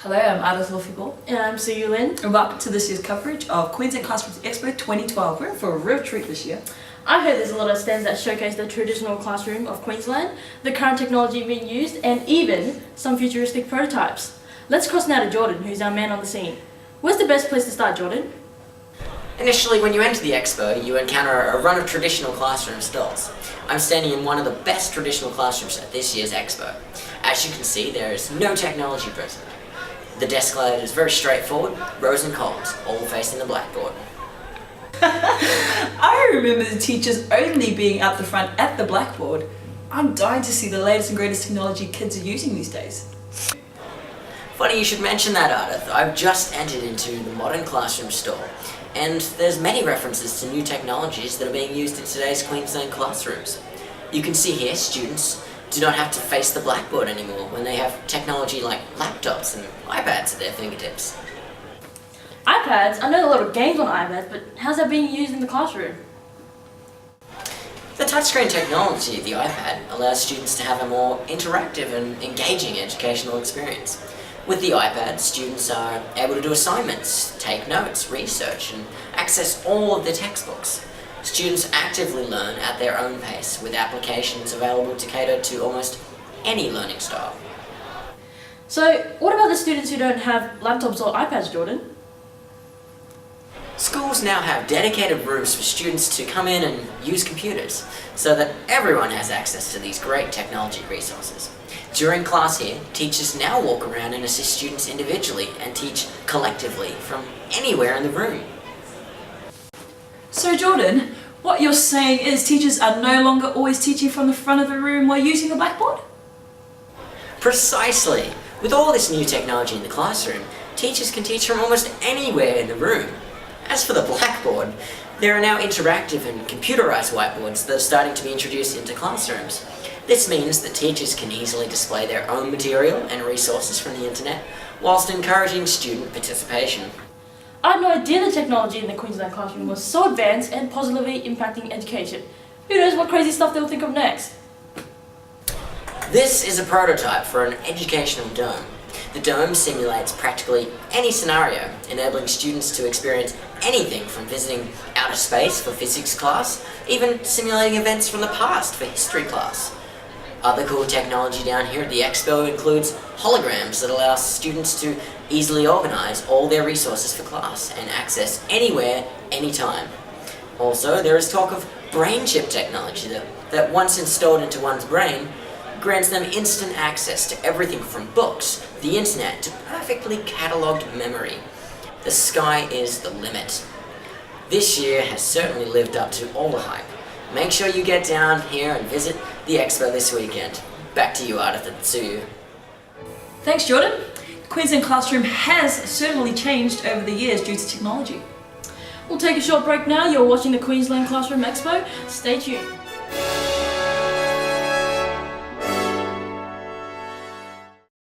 Hello, I'm Alofipo. And I'm Tzu-yu. And welcome to this year's coverage of Queensland Classrooms Expo 2012. We're in for a real treat this year. I heard there's a lot of stands that showcase the traditional classroom of Queensland, the current technology being used, and even some futuristic prototypes. Let's cross now to Jordan, who's our man on the scene. Where's the best place to start, Jordan? Initially, when you enter the Expo, you encounter a run of traditional classroom stalls. I'm standing in one of the best traditional classrooms at this year's Expo. As you can see, there is no technology present. The desk layout is very straightforward, rows and columns, all facing the blackboard. I remember the teachers only being out the front at the blackboard. I'm dying to see the latest and greatest technology kids are using these days. Funny you should mention that, Ardeth. I've just entered into the modern classroom stall, and there's many references to new technologies that are being used in today's Queensland classrooms. You can see here students do not have to face the blackboard anymore when they have technology like laptops and iPads at their fingertips. iPads? I know a lot of games on iPads, but how's that being used in the classroom? The touchscreen technology of the iPad allows students to have a more interactive and engaging educational experience. With the iPad, students are able to do assignments, take notes, research, and access all of their textbooks. Students actively learn at their own pace, with applications available to cater to almost any learning style. So, what about the students who don't have laptops or iPads, Jordan? Schools now have dedicated rooms for students to come in and use computers, so that everyone has access to these great technology resources. During class here, teachers now walk around and assist students individually and teach collectively from anywhere in the room. So Jordan, what you're saying is teachers are no longer always teaching from the front of the room while using the blackboard? Precisely! With all this new technology in the classroom, teachers can teach from almost anywhere in the room. As for the blackboard, there are now interactive and computerized whiteboards that are starting to be introduced into classrooms. This means that teachers can easily display their own material and resources from the internet, whilst encouraging student participation. I had no idea the technology in the Queensland classroom was so advanced and positively impacting education. Who knows what crazy stuff they'll think of next? This is a prototype for an educational dome. The dome simulates practically any scenario, enabling students to experience anything from visiting outer space for physics class, even simulating events from the past for history class. Other cool technology down here at the Expo includes holograms that allow students to easily organize all their resources for class and access anywhere, anytime. Also, there is talk of brain chip technology that once installed into one's brain, grants them instant access to everything from books, the internet, to perfectly catalogued memory. The sky is the limit. This year has certainly lived up to all the hype. Make sure you get down here and visit the Expo this weekend. Back to you, Ardeth and Tzu-yu. Thanks Jordan. The Queensland classroom has certainly changed over the years due to technology. We'll take a short break now. You're watching the Queensland Classroom Expo. Stay tuned.